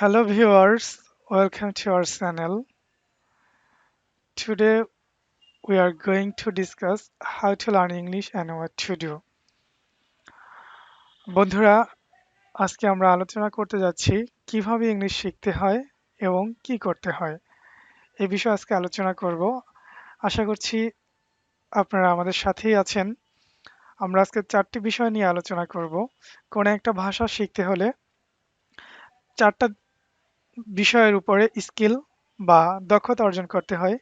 Hello viewers, welcome to our channel. Today we are going to discuss how to learn English and what to do. বন্ধুরা, আজকে আমরা আলোচনা করতে যাচ্ছি কিভাবে ইংলিশ শিখতে হয় এবং কি করতে হয়। এই বিষয়ে আজকে আলোচনা করব। আশা করছি আপনারা আমাদের সাথেই আছেন। আমরা আজকে 4টি বিষয় নিয়ে আলোচনা করব। কোন একটা ভাষা শিখতে হলে 4টা বিষয়ের উপরে স্কিল বা দক্ষতা অর্জন করতে হয়।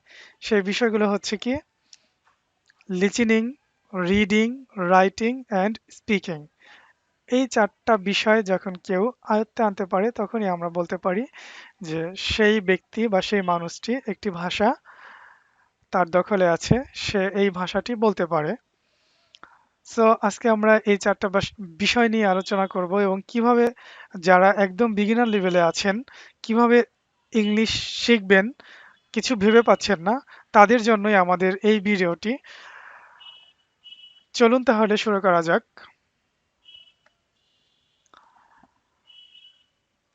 সেই বিষয়গুলো হচ্ছে কি listening, reading, writing and speaking. এই 4টা বিষয় যখন কেউ আয়ত্তে আনতে পারে তখনই আমরা বলতে পারি যে সেই ব্যক্তি বা সেই মানুষটি একটি ভাষা তার দখলে আছে, সে এই ভাষাটি বলতে পারে। সো আজকে আমরা এই 4টা বিষয় নিয়ে আলোচনা করব এবং কিভাবে যারা একদম বিগিনার লেভেলে আছেন কিভাবে ইংলিশ শিখবেন কিছু ভেবে পাচ্ছেন না, তাদের জন্যই আমাদের এই ভিডিওটি। চলুন তাহলে শুরু করা যাক।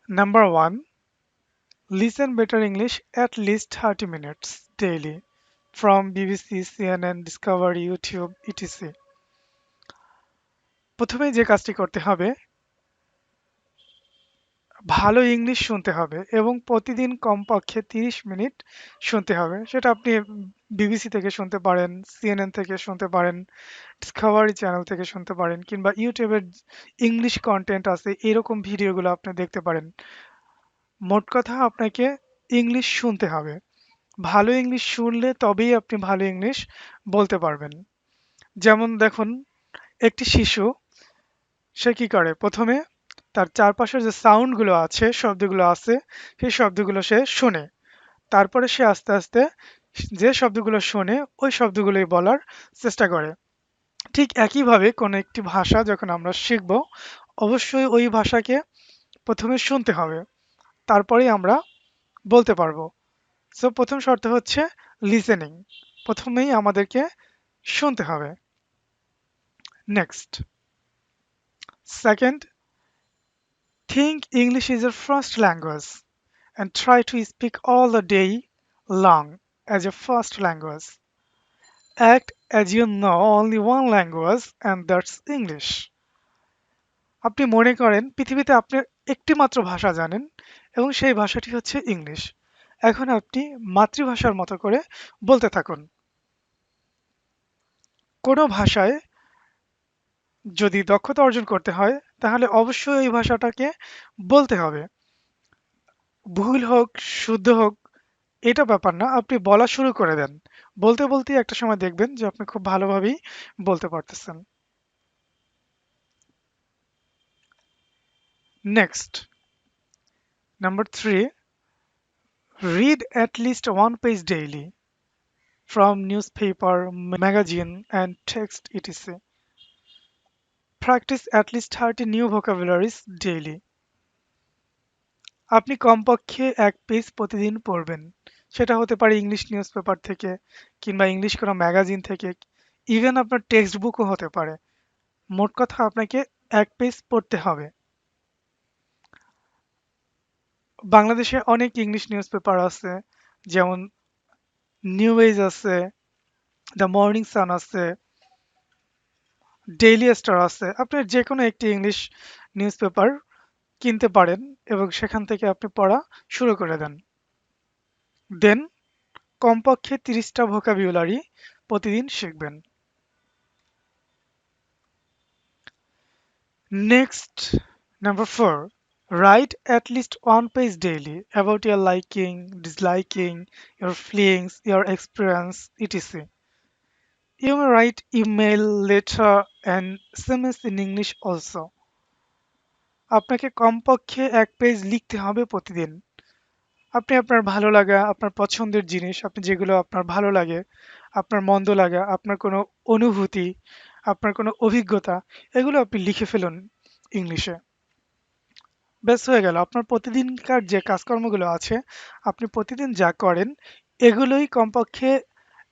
Number 1, listen better English at least 30 minutes daily from BBC, CNN, Discovery, YouTube, etc. প্রথমেই যে কাজটি করতে হবে, ভালো ইংলিশ শুনতে হবে এবং প্রতিদিন কমপক্ষে 30 মিনিট শুনতে হবে। সেটা আপনি বিবিসি থেকে শুনতে পারেন, সিএনএন থেকে শুনতে পারেন, ডিসকভারি চ্যানেল থেকে শুনতে পারেন কিংবা ইউটিউবের ইংলিশ কন্টেন্ট আছে এরকম ভিডিওগুলো আপনি দেখতে পারেন। মোট কথা আপনাকে ইংলিশ শুনতে হবে। ভালো ইংলিশ শুনলে তবেই আপনি ভালো ইংলিশ বলতে পারবেন। যেমন দেখুন, একটি শিশু সে কি করে, প্রথমে তার চারপাশের যে সাউন্ডগুলো আছে, শব্দগুলো আছে, সেই শব্দগুলো সে শোনে। তারপরে সে আস্তে আস্তে যে শব্দগুলো শোনে ওই শব্দগুলোই বলার চেষ্টা করে। ঠিক একইভাবে কোনো একটি ভাষা যখন আমরা শিখব, অবশ্যই ওই ভাষাকে প্রথমে শুনতে হবে, তারপরেই আমরা বলতে পারবো। সো প্রথম শর্ত হচ্ছে লিসেনিং। প্রথমেই আমাদেরকে শুনতে হবে। Next, second, think English is your first language and try to speak all the day long as your first language. Act as you know only one language and that's English. আপনি মনে করেন পৃথিবীতে আপনি একটি মাত্র ভাষা জানেন এবং সেই ভাষাটি হচ্ছে ইংলিশ। এখন আপনি মাতৃভাষার মতো করে বলতে থাকুন। কোনো ভাষায় যদি দক্ষতা অর্জন করতে হয় তাহলে অবশ্যই এই ভাষাটাকে বলতে হবে। ভুল হোক, শুদ্ধ হোক, এটা ব্যাপার না। আপনি বলা শুরু করে দেন। বলতে বলতেই একটা সময় দেখবেন যে আপনি খুব ভালোভাবেই বলতে পারতেছেন। Next, number 3, read at least one page daily from newspaper, magazine and text etc. Practice at least 30 new vocabularies daily. আপনি কমপক্ষে 1 পেজ প্রতিদিন পড়বেন। সেটা হতে পারে ইংলিশ নিউজ পেপার থেকে কিংবা ইংলিশ কোনো ম্যাগাজিন থেকে, ইভেন আপনার টেক্সট বুকও হতে পারে। মোট কথা আপনাকে 1 পেজ পড়তে হবে। বাংলাদেশে অনেক ইংলিশ নিউজ পেপার আছে, যেমন নিউ এজ আছে, দ্য মর্নিং সান আছে, ডেইলি স্টার আছে। আপনি যে কোনো একটি ইংলিশ নিউজ পেপার কিনতে পারেন এবং সেখান থেকে আপনি পড়া শুরু করে দেন। দেন কমপক্ষে 30টা ভোকাবুলারি প্রতিদিন শিখবেন। Next, number 4, write at least one page daily about your liking, disliking, your feelings, your experience, etc. You may write email, letter and SMS in English also. আপনাকে কমপক্ষে 1 পেজ লিখতে হবে প্রতিদিন। আপনি আপনার ভালো লাগা, আপনার পছন্দের জিনিস, আপনি যেগুলো আপনার ভালো লাগে, আপনার মন্দ লাগা, আপনার কোনো অনুভূতি, আপনার কোনো অভিজ্ঞতা, এগুলো আপনি লিখে ফেলুন ইংলিশে। ব্যাস হয়ে গেল। আপনার প্রতিদিনকার যে কাজকর্মগুলো আছে, আপনি প্রতিদিন যা করেন, এগুলোই কমপক্ষে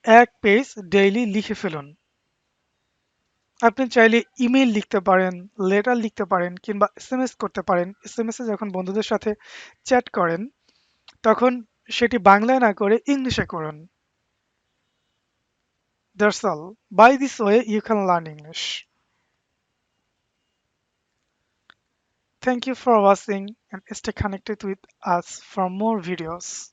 1 পেজ ডেইলি লিখে ফেলুন। আপনি চাইলে ইমেইল লিখতে পারেন, লেটার লিখতে পারেন কিংবা এসএমএস করতে পারেন। এসএমএস এ যখন বন্ধুদের সাথে চ্যাট করেন, তখন সেটি বাংলায় না করে ইংলিশে করুন। That's all. By this way, you can learn English. Thank you for watching and stay connected with us for more videos.